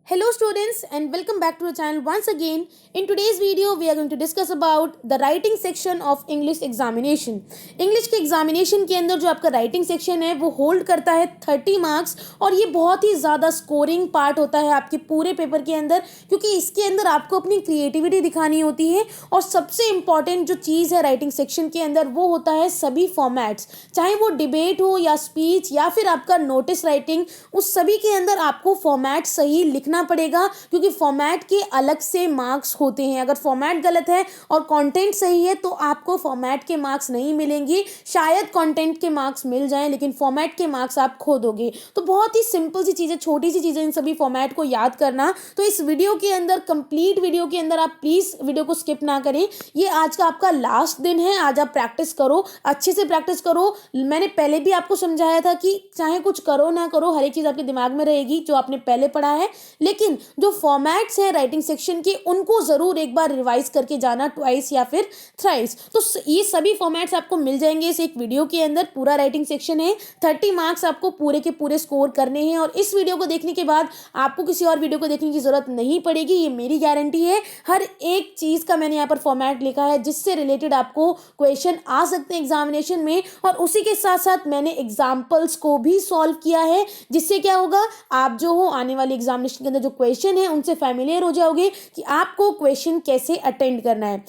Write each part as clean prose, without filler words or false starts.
Hello students and welcome back to the channel once again. In today's video we are going to discuss about the writing section of English examination. English के examination के अंदर जो आपका writing section है वो hold करता है 30 marks और ये बहुत ही ज़्यादा स्कोरिंग पार्ट होता है आपके पूरे पेपर के अंदर, क्योंकि इसके अंदर आपको अपनी क्रिएटिविटी दिखानी होती है। और सबसे इम्पॉर्टेंट जो चीज़ है राइटिंग सेक्शन के अंदर वो होता है सभी फॉर्मेट्स, चाहे वो डिबेट हो या स्पीच या फिर आपका नोटिस राइटिंग, उस सभी के अंदर आपको फॉर्मेट सही लिखना पड़ेगा, क्योंकि फॉर्मेट के अलग से मार्क्स होते हैं। अगर फॉर्मेट गलत है और कंटेंट सही है तो आपको फॉर्मेट के मार्क्स नहीं मिलेंगे। शायद कंटेंट के मार्क्स मिल जाएं लेकिन फॉर्मेट के मार्क्स आप खो दोगे। तो बहुत ही सिंपल सी चीज़ें, छोटी सी चीज़ें, इन सभी फॉर्मेट को याद करना। तो इस वीडियो के अंदर, कंप्लीट वीडियो के अंदर आप प्लीज़ वीडियो को स्किप ना करें। ये आज का आपका लास्ट दिन है, आज आप प्रैक्टिस करो, अच्छे से प्रैक्टिस करो। मैंने पहले भी आपको समझाया था कि चाहे कुछ करो ना करो, हर एक चीज़ आपके दिमाग में रहेगी जो आपने पहले पढ़ा है, लेकिन जो फॉर्मेट्स हैं राइटिंग सेक्शन के उनको ज़रूर एक बार रिवाइज करके जाना, ट्वाइस या फिर थ्राइस। तो ये सभी फॉर्मेट्स आपको मिल जाएंगे इस एक वीडियो के अंदर। पूरा राइटिंग सेक्शन है, 30 मार्क्स आपको पूरे के पूरे स्कोर करने हैं और इस वीडियो को देखने के बाद आपको किसी और वीडियो को देखने की ज़रूरत नहीं पड़ेगी, ये मेरी गारंटी है। हर एक चीज़ का मैंने यहाँ पर फॉर्मेट लिखा है जिससे रिलेटेड आपको क्वेश्चन आ सकते हैं एग्जामिनेशन में, और उसी के साथ साथ मैंने एग्जाम्पल्स को भी सॉल्व किया है, जिससे क्या होगा, आप जो हो आने वाले एग्जामिनेशन के अंदर जो क्वेश्चन है उनसे फैमिलियर हो जाओगे कि आपको क्वेश्चन कैसे अटेंड करना है।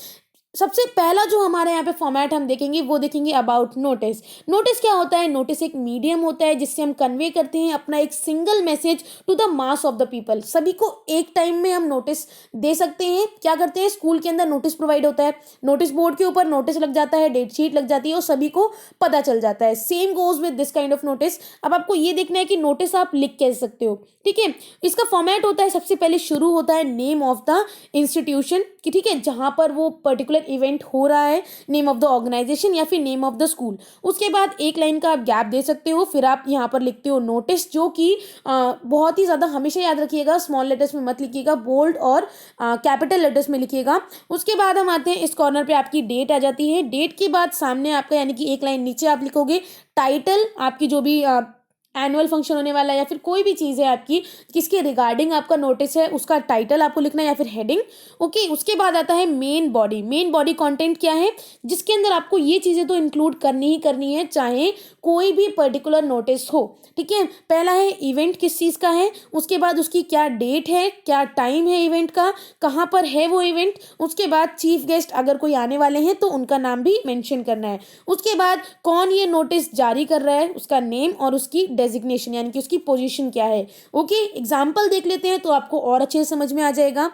सबसे पहला जो हमारे यहाँ पे फॉर्मेट हम देखेंगे वो देखेंगे अबाउट नोटिस। नोटिस क्या होता है? नोटिस एक मीडियम होता है जिससे हम कन्वे करते हैं अपना एक single message to the mass of the people. सभी को एक टाइम में हम नोटिस दे सकते हैं। क्या करते हैं, स्कूल के अंदर नोटिस प्रोवाइड होता है, नोटिस बोर्ड के ऊपर नोटिस लग जाता है, डेट शीट लग जाती है और सभी को पता चल जाता है। Same goes with this kind of notice. अब आपको ये देखना है कि नोटिस आप लिख कैसे सकते हो, ठीक है। इसका फॉर्मेट होता है, सबसे पहले शुरू होता है नेम ऑफ द इंस्टीट्यूशन की, ठीक है, जहां पर वो पर्टिकुलर इवेंट हो रहा है, नेम ऑफ द ऑर्गेनाइजेशन या फिर नेम ऑफ द स्कूल। उसके बाद एक लाइन का आप गैप दे सकते हो, फिर आप यहाँ पर लिखते हो नोटिस, जो कि बहुत ही ज़्यादा हमेशा याद रखिएगा, स्मॉल लेटर्स में मत लिखिएगा, बोल्ड और कैपिटल लेटर्स में लिखिएगा। उसके बाद हम आते हैं, इस कॉर्नर पे आपकी डेट आ जाती है। डेट के बाद सामने आपका, यानी कि एक लाइन नीचे आप लिखोगे टाइटल, आपकी जो भी एनुअल फंक्शन होने वाला है या फिर कोई भी चीज़ है आपकी, किसके रिगार्डिंग आपका नोटिस है, उसका टाइटल आपको लिखना है या फिर हेडिंग। ओके, उसके बाद आता है main body. Main body content क्या है, जिसके अंदर आपको ये चीज़ें तो इंक्लूड करनी ही करनी है, चाहे कोई भी पर्टिकुलर नोटिस हो, ठीक है। पहला है इवेंट किस चीज़ का है, उसके बाद उसकी क्या डेट है, क्या टाइम है इवेंट का, कहाँ पर है वो इवेंट। उसके बाद चीफ गेस्ट अगर कोई आने वाले हैं तो उनका नाम भी मेंशन करना है। उसके बाद कौन ये नोटिस जारी कर रहा है, उसका नेम और उसकी डेजिग्नेशन, यानी कि उसकी पोजीशन क्या है। ओके, एग्जाम्पल देख लेते हैं तो आपको और अच्छे से समझ में आ जाएगा।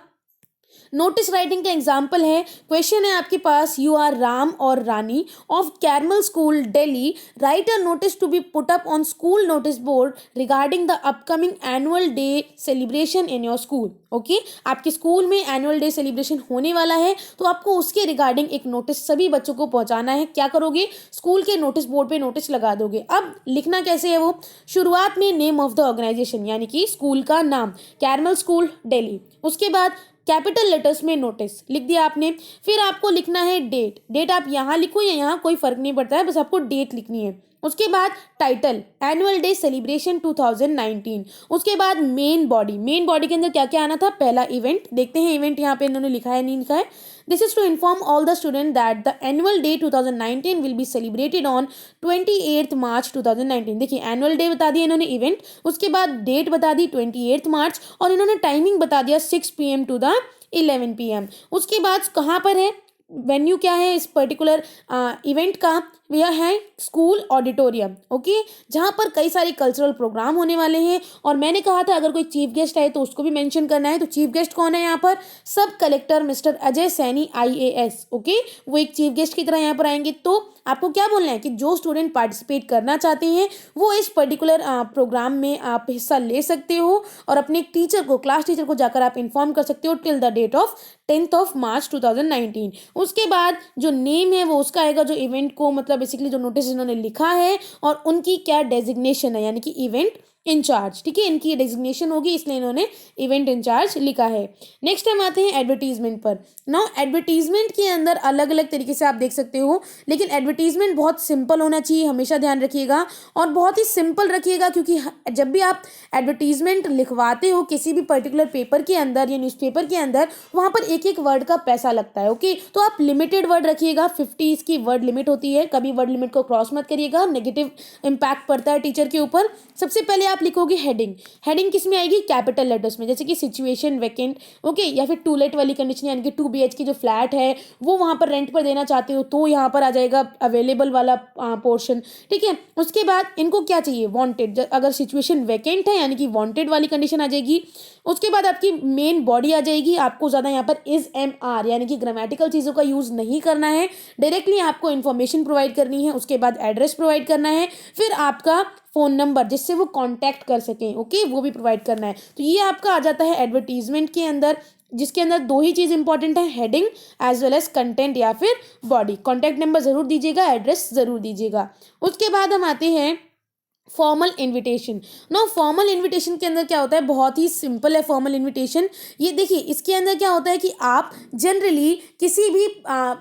नोटिस राइटिंग का एग्जाम्पल है, क्वेश्चन है आपके पास, यू आर राम और Rani of Carmel school Delhi, write a notice to be put up on school notice board regarding the upcoming annual day celebration in your school. Okay, आपके स्कूल में annual day celebration होने वाला है तो आपको उसके रिगार्डिंग एक नोटिस सभी बच्चों को पहुंचाना है। क्या करोगे, स्कूल के नोटिस बोर्ड पे नोटिस लगा दोगे। अब लिखना कैसे है वो, शुरुआत में नेम ऑफ द ऑर्गेनाइजेशन, यानी कि स्कूल का नाम, कैरमल स्कूल दिल्ली। उसके बाद कैपिटल लेटर्स में नोटिस लिख दिया आपने। फिर आपको लिखना है डेट। डेट आप यहाँ लिखो या यहाँ, कोई फर्क नहीं पड़ता है, बस आपको डेट लिखनी है। उसके बाद टाइटल, एनुअल डे सेलिब्रेशन 2019। उसके बाद मेन बॉडी। मेन बॉडी के अंदर क्या क्या आना था, पहला इवेंट, देखते हैं इवेंट यहाँ पे इन्होंने लिखा है नहीं लिखा है। This is to inform all the student that the annual day 2019 will be celebrated on 28 March 2019। देखिए एनुअल डे बता दिया इन्होंने, इवेंट, उसके बाद डेट बता दी 28 मार्च और इन्होंने टाइमिंग बता दिया 6 PM टू द 11 PM। उसके बाद कहाँ पर है, वेन्यू क्या है इस पर्टिकुलर इवेंट का, यह है स्कूल ऑडिटोरियम। ओके, जहाँ पर कई सारे कल्चरल प्रोग्राम होने वाले हैं। और मैंने कहा था अगर कोई चीफ गेस्ट आए तो उसको भी मेंशन करना है। तो चीफ गेस्ट कौन है यहाँ पर, सब collector mister Ajay Saini IAS। Okay, वो एक चीफ गेस्ट की तरह यहाँ पर आएंगे। तो आपको क्या बोलना है कि जो स्टूडेंट पार्टिसिपेट करना चाहते हैं वो इस पर्टिकुलर प्रोग्राम में आप हिस्सा ले सकते हो और अपने टीचर को, क्लास टीचर को जाकर आप इन्फॉर्म कर सकते हो टिल द डेट ऑफ 10 मार्च 2019। उसके बाद जो नेम है वो उसका आएगा, जो इवेंट को, मतलब बेसिकली जो नोटिस इन्होंने लिखा है, और उनकी क्या डेजिग्नेशन है, यानी कि इवेंट इंचार्ज, ठीक है, इनकी डेजिग्नेशन होगी इसलिए इन्होंने इवेंट इंचार्ज लिखा है। नेक्स्ट हम आते हैं एडवर्टीजमेंट पर। नाउ एडवर्टीजमेंट के अंदर अलग अलग तरीके से आप देख सकते हो, लेकिन एडवर्टीजमेंट बहुत सिंपल होना चाहिए, हमेशा ध्यान रखिएगा, और बहुत ही सिंपल रखिएगा, क्योंकि जब भी आप एडवर्टीजमेंट लिखवाते हो किसी भी पर्टिकुलर पेपर के अंदर या न्यूज़पेपर के अंदर, वहाँ पर एक एक वर्ड का पैसा लगता है। ओके, तो आप लिमिटेड वर्ड रखिएगा, 50 इसकी वर्ड लिमिट होती है, कभी वर्ड लिमिट को क्रॉस मत करिएगा, नेगेटिव इम्पैक्ट पड़ता है टीचर के ऊपर। सबसे पहले आप लिखोगे हेडिंग। हेडिंग किस में आएगी? कैपिटल लेटर्स में, जैसे कि सिचुएशन वैकेंट, ओके, या फिर टू लेट वाली कंडीशन, यानी कि 2 BHK जो फ्लैट है वो वहाँ पर रेंट पर देना चाहते हो तो यहाँ पर आ जाएगा अवेलेबल वाला पोर्शन, ठीक है। उसके बाद इनको क्या चाहिए? वांटेड, अगर सिचुएशन वैकेंट है यानी कि वांटेड वाली कंडीशन आ जाएगी। उसके बाद आपकी मेन बॉडी आ जाएगी, आपको ज़्यादा यहाँ पर इज एम आर यानी कि ग्रामेटिकल चीज़ों का यूज़ नहीं करना है, डायरेक्टली आपको इन्फॉर्मेशन प्रोवाइड करनी है। उसके बाद एड्रेस प्रोवाइड करना है, फिर आपका फ़ोन नंबर जिससे वो कांटेक्ट कर सकें, ओके, वो भी प्रोवाइड करना है। तो ये आपका आ जाता है एडवर्टीजमेंट के अंदर, जिसके अंदर दो ही चीज़ इंपॉर्टेंट है, heading as well as content या फिर बॉडी। कॉन्टैक्ट नंबर ज़रूर दीजिएगा, एड्रेस ज़रूर दीजिएगा। उसके बाद हम आते हैं formal invitation. No, formal invitation के अंदर क्या होता है? बहुत ही सिंपल है फॉर्मल इनविटेशन। ये देखिए, इसके अंदर क्या होता है कि आप जनरली किसी भी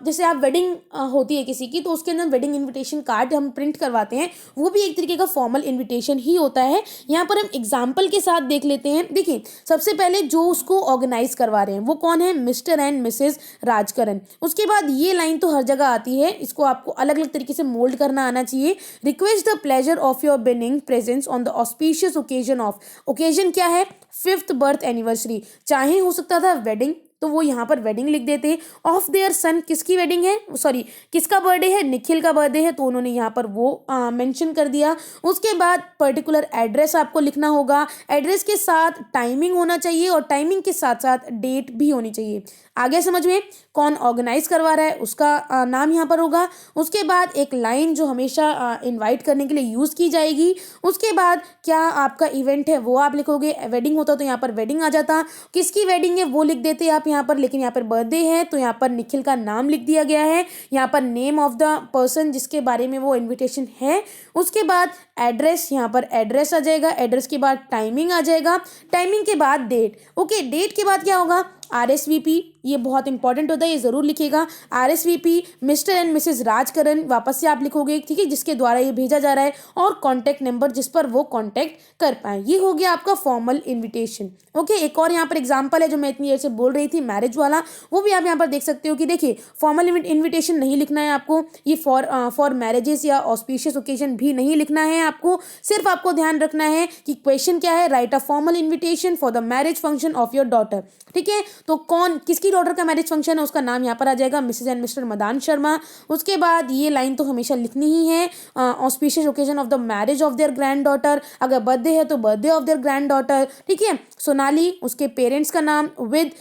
जैसे आप वेडिंग होती है किसी की, तो उसके अंदर वेडिंग इनविटेशन कार्ड हम प्रिंट करवाते हैं, वो भी एक तरीके का फॉर्मल इनविटेशन ही होता है। यहाँ पर हम एग्जाम्पल के साथ देख लेते हैं। देखिए, सबसे पहले जो उसको ऑर्गेनाइज करवा रहे हैं वो कौन है? Mr and Mrs Rajkaran. उसके बाद ये लाइन तो हर जगह आती है, इसको आपको अलग अलग तरीके से मोल्ड करना आना चाहिए। Request the pleasure of your presence on the auspicious occasion of, occasion क्या है? 5th birth anniversary. चाहे हो सकता था वेडिंग, तो वो यहाँ पर वेडिंग लिख देते। ऑफ देयर सन, किसकी वेडिंग है, सॉरी किसका बर्थडे है? निखिल का बर्थडे है, तो उन्होंने यहाँ पर वो मेंशन कर दिया। उसके बाद पर्टिकुलर एड्रेस आपको लिखना होगा, एड्रेस के साथ टाइमिंग होना चाहिए और टाइमिंग के साथ साथ डेट भी होनी चाहिए। आगे समझ में, कौन ऑर्गेनाइज करवा रहा है उसका नाम यहाँ पर होगा। उसके बाद एक लाइन जो हमेशा इनवाइट करने के लिए यूज़ की जाएगी। उसके बाद क्या आपका इवेंट है वो आप लिखोगे, वेडिंग होता तो यहाँ पर वेडिंग आ जाता, किसकी वेडिंग है वो लिख देते आप यहाँ पर, लेकिन यहाँ पर बर्थडे है तो यहाँ पर निखिल का नाम लिख दिया गया है। यहाँ पर नेम ऑफ द पर्सन जिसके बारे में वो इन्विटेशन है। उसके बाद एड्रेस, यहाँ पर एड्रेस आ जाएगा, एड्रेस के बाद टाइमिंग आ जाएगा, टाइमिंग के बाद डेट। ओके, डेट के बाद क्या होगा? RSVP, ये बहुत इंपॉर्टेंट होता है, ये ज़रूर लिखिएगा। RSVP Mr and Mrs Rajkaran, वापस से आप लिखोगे, ठीक है, जिसके द्वारा ये भेजा जा रहा है, और कॉन्टैक्ट नंबर जिस पर वो कॉन्टैक्ट कर पाए। ये हो गया आपका फॉर्मल इन्विटेशन। ओके, एक और यहाँ पर एग्जाम्पल है जो मैं इतनी देर से बोल रही थी, मैरिज वाला, वो भी आप यहाँ पर देख सकते हो कि देखिए, फॉर्मल इन्विटेशन नहीं लिखना है आपको, ये फॉर मैरिजेस या ऑस्पिशियस ओकेजन भी नहीं लिखना है आपको। सिर्फ आपको ध्यान रखना है कि क्वेश्चन क्या है, right a formal invitation for the marriage function of your daughter, ठीक है। तो कौन, किसकी डॉटर का मैरिज फंक्शन है, उसका नाम यहाँ पर आ जाएगा, Mrs and Mr Madan Sharma. उसके बाद ये लाइन तो हमेशा लिखनी ही है, auspicious occasion of the marriage of their granddaughter, अगर बर्थडे है तो birthday of their granddaughter, ठीक है। सोनाली, उसके पेरेंट्स का नाम, विद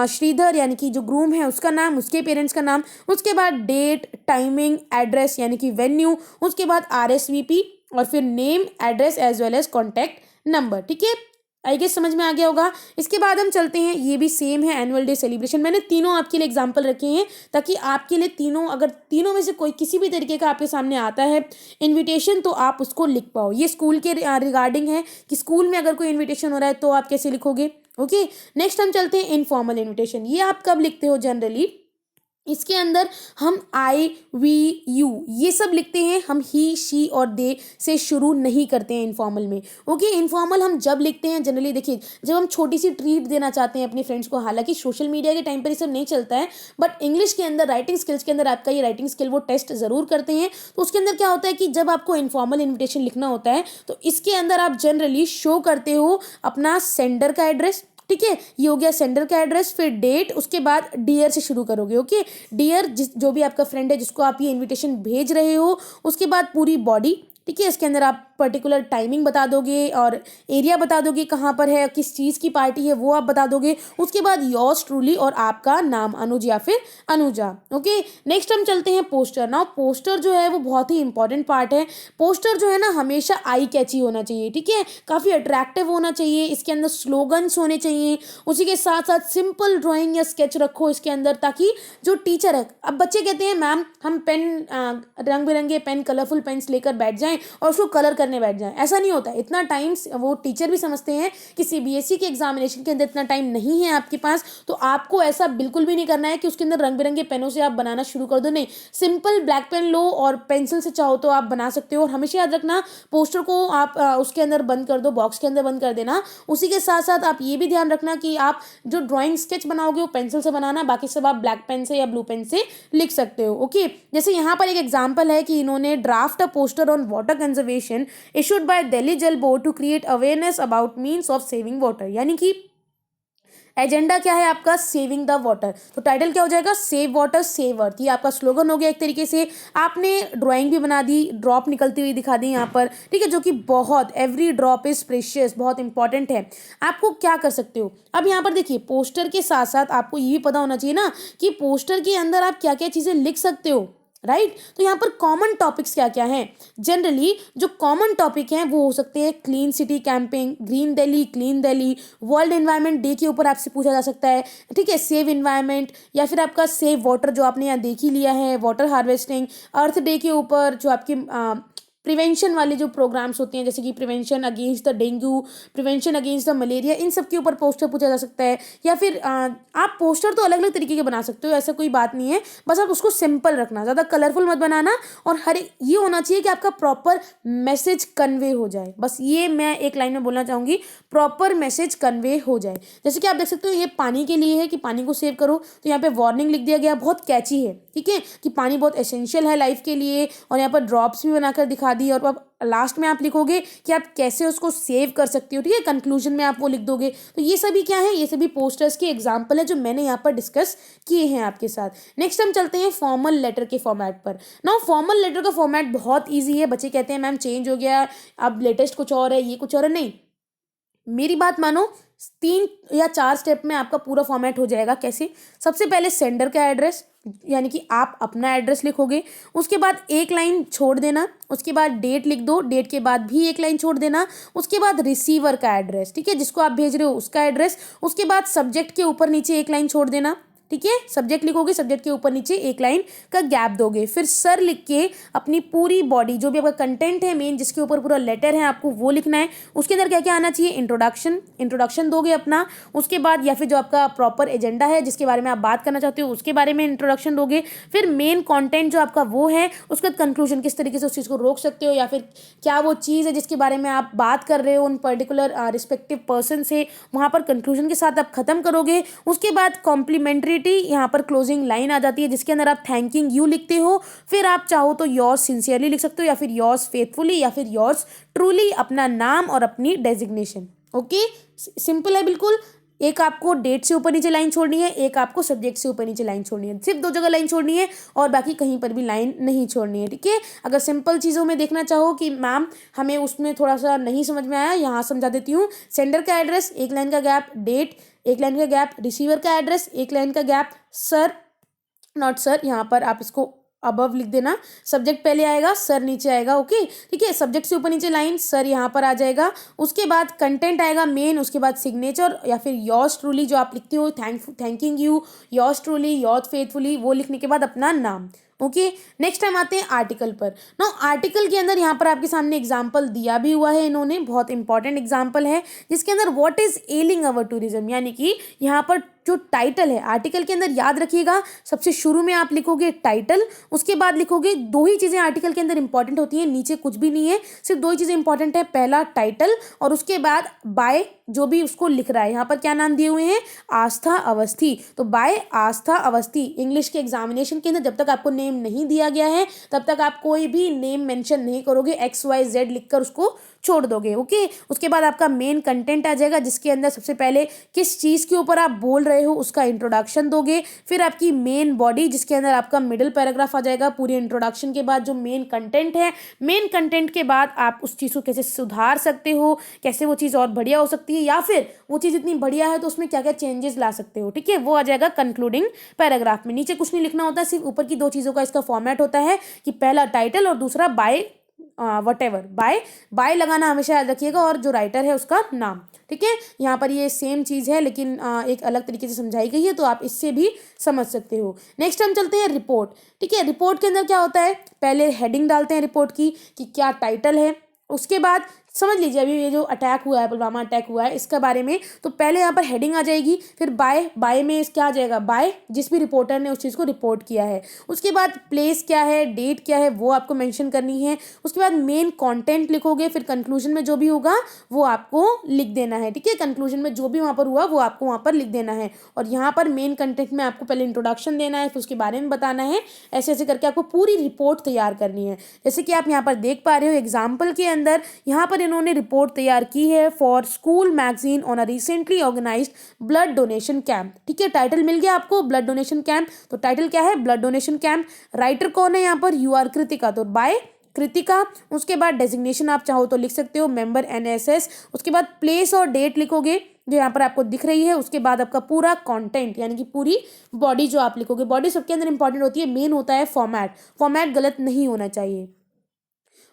श्रीधर यानी कि जो ग्रूम है उसका नाम, उसके पेरेंट्स का नाम। उसके बाद डेट, टाइमिंग, एड्रेस यानी कि वेन्यू, उसके बाद RSVP, और फिर name, address as well as contact number, ठीक है। आई गेस समझ में आ गया होगा। इसके बाद हम चलते हैं, ये भी सेम है, एनुअल डे सेलिब्रेशन। मैंने तीनों आपके लिए एग्जांपल रखे हैं ताकि आपके लिए तीनों, अगर तीनों में से कोई किसी भी तरीके का आपके सामने आता है इनविटेशन, तो आप उसको लिख पाओ। ये स्कूल के रिगार्डिंग है कि स्कूल में अगर कोई इन्विटेशन हो रहा है तो आप कैसे लिखोगे। ओके, नेक्स्ट हम चलते हैं इनफॉर्मल इन्विटेशन। ये आप कब लिखते हो जनरली? इसके अंदर हम I, we, you ये सब लिखते हैं, हम ही, शी और दे से शुरू नहीं करते हैं इनफॉर्मल में। ओके, इनफॉर्मल हम जब लिखते हैं जनरली, देखिए, जब हम छोटी सी ट्रीट देना चाहते हैं अपने फ्रेंड्स को, हालांकि सोशल मीडिया के टाइम पर ये सब नहीं चलता है, बट इंग्लिश के अंदर राइटिंग स्किल्स के अंदर आपका ये राइटिंग स्किल वो टेस्ट ज़रूर करते हैं। तो उसके अंदर क्या होता है कि जब आपको इनफॉर्मल इन्विटेशन लिखना होता है तो इसके अंदर आप जनरली शो करते हो अपना सेंडर का एड्रेस, ठीक है, ये हो गया सेंडर का एड्रेस, फिर डेट, उसके बाद डियर से शुरू करोगे। ओके, डियर जो भी आपका फ्रेंड है जिसको आप ये इनविटेशन भेज रहे हो, उसके बाद पूरी बॉडी, ठीक है, इसके अंदर आप पर्टिकुलर टाइमिंग बता दोगे और एरिया बता दोगे कहाँ पर है, किस चीज़ की पार्टी है वो आप बता दोगे। उसके बाद योर्स ट्रूली और आपका नाम अनुज या फिर अनुजा। ओके, नेक्स्ट हम चलते हैं पोस्टर। नाउ पोस्टर जो है वो बहुत ही इंपॉर्टेंट पार्ट है। पोस्टर जो है ना हमेशा आई कैची होना चाहिए, ठीक है, काफ़ी अट्रैक्टिव होना चाहिए, इसके अंदर स्लोगन्स होने चाहिए, उसी के साथ साथ सिंपल ड्राइंग या स्केच रखो इसके अंदर, ताकि जो टीचर है, अब बच्चे कहते हैं मैम हम पेन, रंग बिरंगे पेन, कलरफुल पेन्स लेकर बैठ जाएं और उसको कलर करने बैठ जाएं, ऐसा नहीं होता। इतना टाइम वो टीचर भी समझते हैं कि सीबीएसई के एग्जामिनेशन के अंदर इतना टाइम नहीं है आपके पास, तो आपको ऐसा बिल्कुल भी नहीं करना है कि उसके अंदर रंग बिरंगे पेनों से आप बनाना शुरू कर दो। नहीं, सिंपल ब्लैक पेन लो और पेंसिल से चाहो तो आप बना सकते हो। और हमेशा याद रखना, पोस्टर को आप उसके अंदर बंद कर दो, बॉक्स के अंदर बंद कर देना। उसी के साथ साथ आप ये भी ध्यान रखना कि आप जो ड्राइंग स्केच बनाओगे वो पेंसिल से बनाना, बाकी सब आप ब्लैक पेन से या ब्लू पेन से लिख सकते हो। ओके, जैसे यहाँ पर एक एग्जांपल है कि इन्होंने draft a poster on water conservation issued by Delhi Jal Board to create awareness about means of saving water, यानी कि एजेंडा क्या है आपका, सेविंग द वाटर। तो टाइटल क्या हो जाएगा, सेव वाटर सेव अर्थ। ये आपका स्लोगन हो गया एक तरीके से। आपने ड्राइंग भी बना दी, ड्रॉप निकलती हुई दिखा दी यहाँ पर, ठीक है, जो कि बहुत एवरी ड्रॉप इज प्रेशियस, बहुत इंपॉर्टेंट है। आपको क्या कर सकते हो, अब यहाँ पर देखिए, पोस्टर के साथ साथ आपको ये भी पता होना चाहिए ना कि पोस्टर के अंदर आप क्या क्या चीज़ें लिख सकते हो, राइट। तो यहाँ पर कॉमन टॉपिक्स क्या क्या हैं, जनरली जो कॉमन टॉपिक हैं वो हो सकते हैं clean city camping, green Delhi, clean Delhi, world environment day के ऊपर आपसे पूछा जा सकता है, ठीक है, सेव इन्वायरमेंट, या फिर आपका सेव वाटर जो आपने यहाँ देख ही लिया है, वाटर हार्वेस्टिंग, अर्थ डे के ऊपर जो आपकी प्रिवेंशन वाले जो प्रोग्राम्स होते हैं, जैसे कि prevention against the dengue, prevention against the malaria, इन सब के ऊपर पोस्टर पूछा जा सकता है। या फिर आप पोस्टर तो अलग अलग तरीके के बना सकते हो, ऐसा कोई बात नहीं है, बस आप उसको सिंपल रखना, ज़्यादा कलरफुल मत बनाना, और हर ये होना चाहिए कि आपका प्रॉपर मैसेज कन्वे हो जाए। बस ये मैं एक लाइन में बोलना चाहूँगी, प्रॉपर मैसेज कन्वे हो जाए। जैसे कि आप देख सकते हो ये पानी के लिए है कि पानी को सेव करो, तो यहाँ पे वार्निंग लिख दिया गया, बहुत कैची है, ठीक है, कि पानी बहुत एसेंशियल है लाइफ के लिए, और यहाँ पर ड्रॉप्स भी बनाकर दिखा दी, और अब लास्ट में आप लिखोगे कि आप कैसे उसको सेव कर सकते हो, ठीक है, कंक्लूजन में आप वो लिख दोगे। तो ये सभी क्या है, ये सभी पोस्टर्स के एग्जाम्पल है जो मैंने यहाँ पर डिस्कस किए हैं आपके साथ। नेक्स्ट हम चलते हैं फॉर्मल लेटर के फॉर्मेट पर। नाउ फॉर्मल लेटर का फॉर्मेट बहुत ईजी है। बच्चे कहते हैं मैम चेंज हो गया, अब लेटेस्ट कुछ और है, ये कुछ और है, नहीं, मेरी बात मानो, 3 या 4 स्टेप में आपका पूरा फॉर्मेट हो जाएगा। कैसे, सबसे पहले सेंडर का एड्रेस, यानी कि आप अपना एड्रेस लिखोगे, उसके बाद एक लाइन छोड़ देना, उसके बाद डेट लिख दो, डेट के बाद भी एक लाइन छोड़ देना, उसके बाद रिसीवर का एड्रेस, ठीक है, जिसको आप भेज रहे हो उसका एड्रेस, उसके बाद सब्जेक्ट के ऊपर नीचे एक लाइन छोड़ देना, ठीक है, सब्जेक्ट लिखोगे, सब्जेक्ट के ऊपर नीचे एक लाइन का गैप दोगे, फिर सर लिख के अपनी पूरी बॉडी जो भी आपका कंटेंट है मेन, जिसके ऊपर पूरा लेटर है, आपको वो लिखना है। उसके अंदर क्या क्या आना चाहिए, इंट्रोडक्शन दोगे अपना, उसके बाद या फिर जो आपका प्रॉपर एजेंडा है जिसके बारे में आप बात करना चाहते हो उसके बारे में इंट्रोडक्शन दोगे, फिर मेन कॉन्टेंट जो आपका वो है, उसके बाद कंक्लूजन, किस तरीके से उस चीज़ को रोक सकते हो, या फिर क्या वो चीज़ है जिसके बारे में आप बात कर रहे हो उन पर्टिकुलर रिस्पेक्टिव पर्सन से, वहाँ पर कंक्लूजन के साथ आप खत्म करोगे। उसके बाद कॉम्प्लीमेंट्री, यहाँ पर क्लोजिंग लाइन आ जाती है जिसके अंदर आप थैंकिंग यू लिखते हो, फिर आप चाहो तो योर्स सिंसियरली लिख सकते हो, या फिर योर्स फेथफुली, या फिर योर्स ट्रूली, अपना नाम और अपनी डेजिग्नेशन। ओके, सिंपल है बिल्कुल। एक आपको डेट से ऊपर नीचे लाइन छोड़नी है, एक आपको सब्जेक्ट से ऊपर नीचे लाइन छोड़नी है, सिर्फ 2 जगह लाइन छोड़नी है और बाकी कहीं पर भी लाइन नहीं छोड़नी है, ठीक है। अगर सिंपल चीज़ों में देखना चाहो कि मैम हमें उसमें थोड़ा सा नहीं समझ में आया, यहाँ समझा देती हूँ। सेंडर का एड्रेस, एक लाइन का गैप, डेट एक लाइन का गैप, रिसीवर का एड्रेस एक लाइन का गैप, सर नॉट सर, यहाँ पर आप इसको अबव लिख देना, सब्जेक्ट पहले आएगा, सर नीचे आएगा, ओके, ठीक है, सब्जेक्ट से ऊपर नीचे लाइन, सर यहाँ पर आ जाएगा, उसके बाद कंटेंट आएगा मेन, उसके बाद सिग्नेचर या फिर योर्स ट्रूली जो आप लिखते हो, thanking you, yours truly, yours faithfully, वो लिखने के बाद अपना नाम। ओके, नेक्स्ट टाइम आते हैं आर्टिकल पर। नाउ आर्टिकल के अंदर यहाँ पर आपके सामने एग्जाम्पल दिया भी हुआ है इन्होंने, बहुत इंपॉर्टेंट एग्जाम्पल है, जिसके अंदर व्हाट इज एलिंग अवर टूरिज्म, यानी कि यहाँ पर जो टाइटल है आर्टिकल के अंदर, याद रखिएगा सबसे शुरू में आप लिखोगे टाइटल, उसके बाद लिखोगे, 2 ही चीज़ें आर्टिकल के अंदर इंपॉर्टेंट होती हैं, नीचे कुछ भी नहीं है, सिर्फ 2 ही चीज़ें इंपॉर्टेंट है, पहला टाइटल और उसके बाद बाय जो भी उसको लिख रहा है। यहाँ पर क्या नाम दिए हुए हैं, आस्था अवस्थी, तो बाय आस्था अवस्थी। इंग्लिश के एग्जामिनेशन के अंदर जब तक आपको नेम नहीं दिया गया है तब तक आप कोई भी नेम मेंशन नहीं करोगे, XYZ लिखकर उसको छोड़ दोगे, ओके। उसके बाद आपका मेन कंटेंट आ जाएगा जिसके अंदर सबसे पहले किस चीज़ के ऊपर आप बोल रहे हो उसका इंट्रोडक्शन दोगे, फिर आपकी मेन बॉडी जिसके अंदर आपका मिडिल पैराग्राफ आ जाएगा पूरी इंट्रोडक्शन के बाद, जो मेन कंटेंट है, मेन कंटेंट के बाद आप उस चीज़ को कैसे सुधार सकते हो, कैसे वो चीज़ और बढ़िया हो सकती है, या फिर वो चीज़ इतनी बढ़िया है तो उसमें क्या क्या चेंजेस ला सकते हो, ठीक है, वो आ जाएगा कंक्लूडिंग पैराग्राफ में। नीचे कुछ नहीं लिखना होता है, सिर्फ ऊपर की 2 चीज़ों का इसका फॉर्मेट होता है कि पहला टाइटल और दूसरा बाय वटेवर, बाय लगाना हमेशा याद रखिएगा, और जो राइटर है उसका नाम, ठीक है। यहाँ पर ये सेम चीज़ है लेकिन एक अलग तरीके से समझाई गई है, तो आप इससे भी समझ सकते हो। नेक्स्ट हम चलते हैं रिपोर्ट, ठीक है। रिपोर्ट के अंदर क्या होता है, पहले हेडिंग डालते हैं रिपोर्ट की कि क्या टाइटल है, उसके बाद समझ लीजिए अभी ये जो अटैक हुआ है, पुलवामा अटैक हुआ है, इसके बारे में तो पहले यहाँ पर हेडिंग आ जाएगी, फिर बाय में क्या आ जाएगा, बाय जिस भी रिपोर्टर ने उस चीज़ को रिपोर्ट किया है। उसके बाद प्लेस क्या है, डेट क्या है, वो आपको मेंशन करनी है। उसके बाद मेन कंटेंट लिखोगे, फिर कंक्लूजन में जो भी होगा वो आपको लिख देना है। ठीक है, कंक्लूजन में जो भी वहाँ पर हुआ वो आपको वहाँ पर लिख देना है। और यहाँ पर मेन कंटेंट में आपको पहले इंट्रोडक्शन देना है, फिर उसके बारे में बताना है। ऐसे ऐसे करके आपको पूरी रिपोर्ट तैयार करनी है। जैसे कि आप यहाँ पर देख पा रहे हो एग्जाम्पल के अंदर, यहाँ पर इन्होंने रिपोर्ट तैयार की है for school magazine on a recently organised blood donation camp. ठीक है, टाइटल मिल गया आपको, ब्लड डोनेशन कैंप। तो टाइटल क्या है, ब्लड डोनेशन कैंप। राइटर कौन है यहाँ पर, यू आर कृतिका, तो बाय कृतिका। उसके बाद डेजिग्नेशन आप चाहो तो लिख सकते हो मेंबर एनएसएस। उसके बाद प्लेस और डेट लिखोगे जो यहाँ पर आपको दिख रही है। उसके बाद आपका पूरा कंटेंट यानी कि पूरी बॉडी जो आप लिखोगे, बॉडी सबके अंदर इंपॉर्टेंट होती है, मेन होता है फॉर्मेट, फॉर्मेट गलत नहीं होना चाहिए।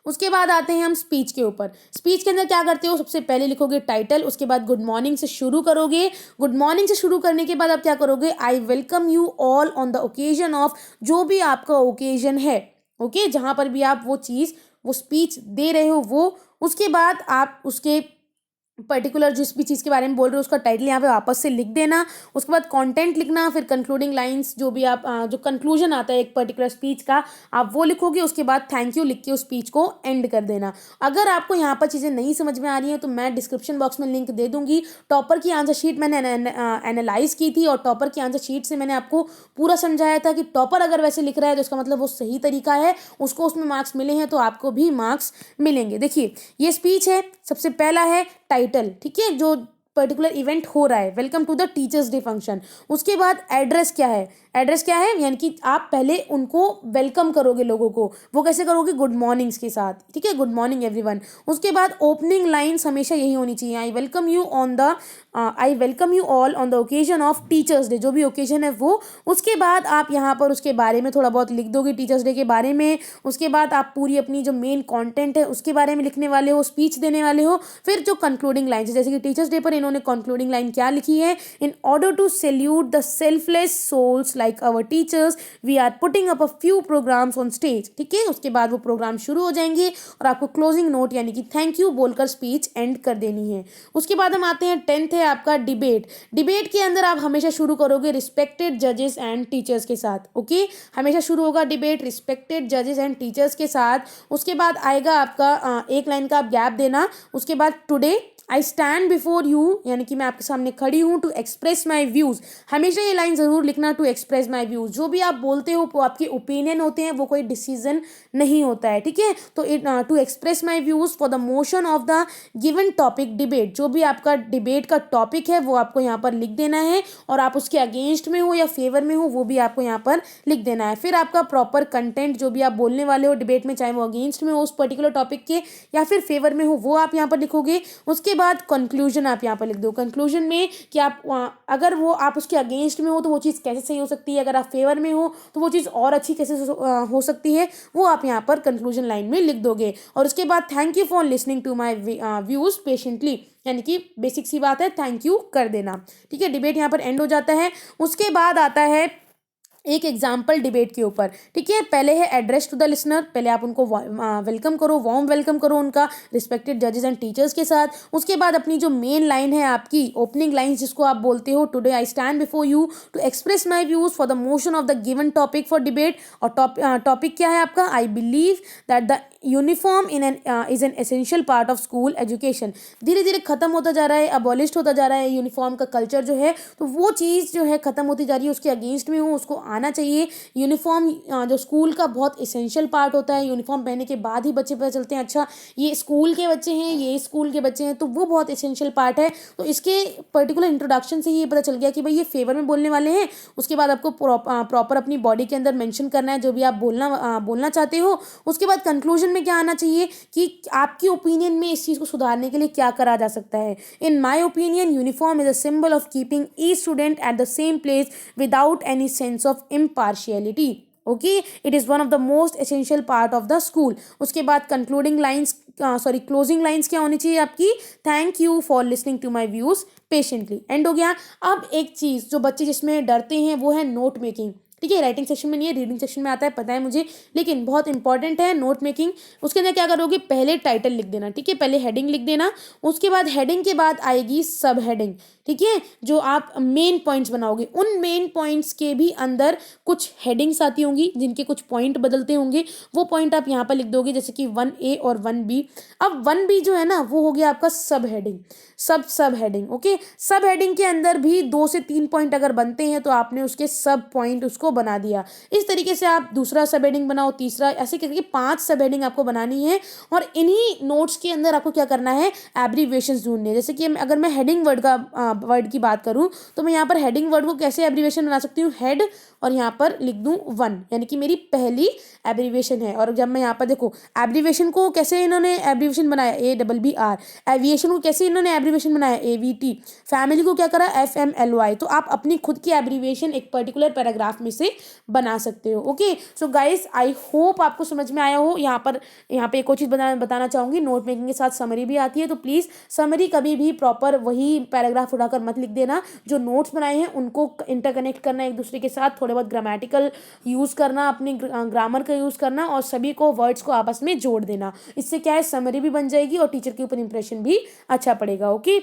उसके बाद आते हैं हम स्पीच के ऊपर। स्पीच के अंदर क्या करते हो, सबसे पहले लिखोगे टाइटल, उसके बाद गुड मॉर्निंग से शुरू करोगे। गुड मॉर्निंग से शुरू करने के बाद आप क्या करोगे, I welcome you all on the occasion of, जो भी आपका ओकेजन है, ओके, जहाँ पर भी आप वो चीज़ वो स्पीच दे रहे हो वो। उसके बाद आप उसके पर्टिकुलर जिस भी चीज़ के बारे में बोल रहे हो उसका टाइटल यहाँ पे वापस से लिख देना। उसके बाद कंटेंट लिखना, फिर कंक्लूडिंग लाइंस जो भी आप जो कंक्लूजन आता है एक पर्टिकुलर स्पीच का आप वो लिखोगे। उसके बाद थैंक यू लिख के उस स्पीच को एंड कर देना। अगर आपको यहाँ पर चीज़ें नहीं समझ में आ रही हैं तो मैं डिस्क्रिप्शन बॉक्स में लिंक दे दूंगी। टॉपर की आंसर शीट मैंने एनालाइज की थी और टॉपर की आंसर शीट से मैंने आपको पूरा समझाया था कि टॉपर अगर वैसे लिख रहा है तो इसका मतलब वो सही तरीका है, उसको उसमें मार्क्स मिले हैं तो आपको भी मार्क्स मिलेंगे। देखिए ये स्पीच है, सबसे पहला है टाइटल, ठीक है, जो पर्टिकुलर इवेंट हो रहा है, welcome to the teachers day function. उसके बाद एड्रेस क्या है, एड्रेस क्या है यानी कि आप पहले उनको वेलकम करोगे लोगों को, वो कैसे करोगे, गुड मॉर्निंग्स के साथ, ठीक है, गुड मॉर्निंग एवरीवन। उसके बाद ओपनिंग लाइंस हमेशा यही होनी चाहिए, I welcome you on the I welcome you all on the occasion of teachers day, जो भी ओकेजन है वो। उसके बाद आप यहाँ पर उसके बारे में थोड़ा बहुत लिख दोगे टीचर्स डे के बारे में। उसके बाद आप पूरी अपनी जो मेन कंटेंट है उसके बारे में लिखने वाले हो, स्पीच देने वाले हो। फिर जो कंक्लूडिंग लाइन है, जैसे कि टीचर्स डे पर इन्होंने कंक्लूडिंग लाइन क्या लिखी है, in order to salute the selfless souls like our teachers we are putting up a few programs on stage. ठीक है, उसके बाद वो प्रोग्राम शुरू हो जाएंगे और आपको क्लोजिंग नोट यानी कि थैंक यू बोलकर स्पीच एंड कर देनी है। उसके बाद हम आते हैं 10th है आपका डिबेट। डिबेट के अंदर आप हमेशा शुरू करोगे रिस्पेक्टेड जजेस एंड टीचर्स के साथ, ओके, हमेशा शुरू होगा डिबेट रिस्पेक्टेड जजेस एंड टीचर्स के साथ। उसके बाद आएगा आपका एक लाइन का आप गैप देना। उसके बाद today I stand before you यानी कि मैं आपके सामने खड़ी हूँ टू एक्सप्रेस माई व्यूज़, हमेशा ये लाइन ज़रूर लिखना, टू एक्सप्रेस माई व्यूज़। जो भी आप बोलते हो वो आपके ओपिनियन होते हैं, वो कोई डिसीजन नहीं होता है, ठीक है। तो to express my views for the motion of the given topic debate, जो भी आपका डिबेट का टॉपिक है वो आपको यहाँ पर लिख देना है और आप उसके अगेंस्ट में हो या फेवर में हो वो भी आपको यहाँ पर लिख देना है। फिर आपका प्रॉपर कंटेंट जो भी आप बोलने वाले हो डिबेट में, चाहे वो अगेंस्ट में हो उस पर्टिकुलर टॉपिक के या फिर फेवर में हो, वो आप यहाँ पर लिखोगे। उसके बाद कंक्लूजन आप यहाँ पर लिख दो। कंक्लूजन में कि आप अगर वो आप उसके अगेंस्ट में हो तो वो चीज़ कैसे सही हो सकती है, अगर आप फेवर में हो तो वो चीज़ और अच्छी कैसे हो सकती है, वो आप यहाँ पर कंक्लूजन लाइन में लिख दोगे। और उसके बाद thank you for listening to my views patiently, यानी कि बेसिक सी बात है, थैंक यू कर देना, ठीक है। डिबेट यहाँ पर एंड हो जाता है। उसके बाद आता है एक एग्जाम्पल डिबेट के ऊपर, ठीक है। पहले है एड्रेस टू द लिसनर, पहले आप उनको वेलकम करो, वार्म वेलकम करो उनका रिस्पेक्टेड जजेस एंड टीचर्स के साथ। उसके बाद अपनी जो मेन लाइन है आपकी ओपनिंग लाइन जिसको आप बोलते हो, today I stand before you to express my views for the motion of the given topic for debate. और टॉपिक क्या है आपका, I believe that the uniform is an essential part of school education. धीरे धीरे खत्म होता जा रहा है, अबॉलिश्ड होता जा रहा है यूनिफॉर्म का कल्चर जो है, तो वो चीज़ जो है खत्म होती जा रही है, उसके अगेंस्ट में हूँ, उसको आना चाहिए। यूनिफॉर्म जो स्कूल का बहुत इसेंशियल पार्ट होता है, यूनिफॉर्म पहनने के बाद ही बच्चे पता चलते हैं अच्छा ये स्कूल के बच्चे हैं, ये स्कूल के बच्चे हैं, तो वो बहुत इसेंशियल पार्ट है। तो इसके पर्टिकुलर इंट्रोडक्शन से ही ये पता चल गया कि भाई ये फेवर में बोलने वाले हैं। उसके बाद आपको प्रॉपर अपनी बॉडी के अंदर मेंशन करना है जो भी आप बोलना चाहते हो। उसके बाद कंक्लूजन में क्या आना चाहिए कि आपकी ओपिनियन में इस चीज़ को सुधारने के लिए क्या करा जा सकता है। In my opinion uniform is a symbol of keeping each student at the same place without any sense of impartiality, okay, it is one of the most essential part of the school. उसके बाद concluding lines closing lines क्या होनी चाहिए आपकी, thank you for listening to my views patiently, end हो गया। अब एक चीज़ जो बच्चे जिसमें डरते हैं वो है नोट मेकिंग, ठीक है, राइटिंग सेक्शन में नहीं है, रीडिंग सेक्शन में आता है, पता है मुझे, लेकिन बहुत इंपॉर्टेंट है नोट मेकिंग। उसके अंदर क्या करोगे, पहले टाइटल लिख देना, ठीक है, पहले हेडिंग लिख देना, उसके बाद हेडिंग के बाद आएगी सब हेडिंग, ठीक है, जो आप मेन पॉइंट्स बनाओगे, उन मेन पॉइंट्स के भी अंदर कुछ हेडिंग्स आती होंगी जिनके कुछ पॉइंट बदलते होंगे, वो पॉइंट आप यहाँ पर लिख दोगे, जैसे कि 1A और 1B। अब 1B जो है ना वो हो गया आपका सब हेडिंग, सब हेडिंग, ओके। सब हेडिंग के अंदर भी 2 से 3 पॉइंट अगर बनते हैं तो आपने उसके सब पॉइंट उसको बना दिया। इस तरीके से आप दूसरा सब हेडिंग बनाओ, तीसरा, ऐसे करके 5 सब हेडिंग आपको बनानी है। और इन्हीं नोट्स के अंदर आपको क्या करना है, एब्रीविएशंस ढूंढने हैं। जैसे कि अगर मैं हेडिंग वर्ड की बात करूं तो मैं यहाँ पर हेडिंग वर्ड को कैसे एब्रीविएशन बना सकती हूँ, हेड, और यहाँ पर लिख दूं 1, यानी कि मेरी पहली एब्रीविएशन है। और जब मैं यहाँ पर देखो एब्रीविएशन को कैसे इन्होंने एब्रीविएशन बनाया, ABBR, एविएशन को कैसे इन्होंने एब्रीविएशन बनाया, AVT, फैमिली को क्या करा, FMLY। तो आप अपनी खुद की एब्रीविएशन एक पर्टिकुलर पैराग्राफ में से बना सकते हो, okay. So guys, I hope आपको समझ में आया हो। यहाँ पे एक और चीज़ बताना चाहूँगी, नोट मेकिंग के साथ समरी भी आती है, तो प्लीज़ समरी कभी भी प्रॉपर वही पैराग्राफ उठाकर मत लिख देना। जो नोट्स बनाए हैं उनको इंटरकनेक्ट करना एक दूसरे के साथ, थोड़े बहुत ग्रामेटिकल यूज़ करना, अपनी ग्रामर का यूज़ करना, और सभी को वर्ड्स को आपस में जोड़ देना। इससे क्या है, समरी भी बन जाएगी और टीचर के ऊपर इंप्रेशन भी अच्छा पड़ेगा, ओके।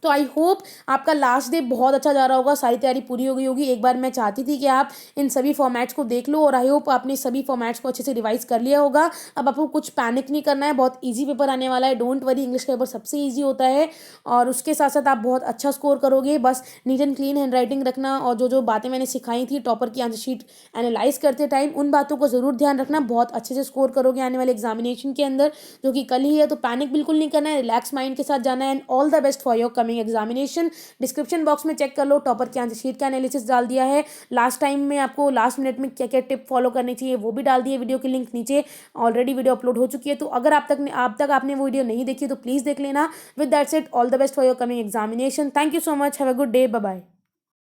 तो आई होप आपका लास्ट डे बहुत अच्छा जा रहा होगा, सारी तैयारी पूरी हो गई होगी। एक बार मैं चाहती थी कि आप इन सभी फॉर्मेट्स को देख लो, और आई होप आपने सभी फॉर्मेट्स को अच्छे से रिवाइज कर लिया होगा। अब आपको कुछ पैनिक नहीं करना है, बहुत इजी पेपर आने वाला है, डोंट वरी, इंग्लिश का पेपर सबसे ईजी होता है, और उसके साथ साथ आप बहुत अच्छा स्कोर करोगे। बस neat and clean hand writing रखना, और जो जो बातें मैंने सिखाई थी टॉपर की आंसर शीट एनालाइज करते टाइम, उन बातों को ज़रूर ध्यान रखना, बहुत अच्छे से स्कोर करोगे आने वाले एग्जामिनेशन के अंदर, जो कि कल ही है। तो पैनिक बिल्कुल नहीं करना है, रिलैक्स माइंड के साथ जाना है, and all the best for your coming examination. Description box में चेक कर लो, टॉपर की आंसर शीट का एनालिसिस डाल दिया है। लास्ट टाइम में आपको लास्ट मिनट में क्या क्या टिप फॉलो करनी चाहिए वो भी डाल दिए, वीडियो की लिंक नीचे ऑलरेडी वीडियो अपलोड हो चुकी है। तो अगर आप तक आपने वो वीडियो नहीं देखी तो प्लीज़ देख लेना। With that said, all the best for your coming examination. Thank you so much, have a good day, bye bye.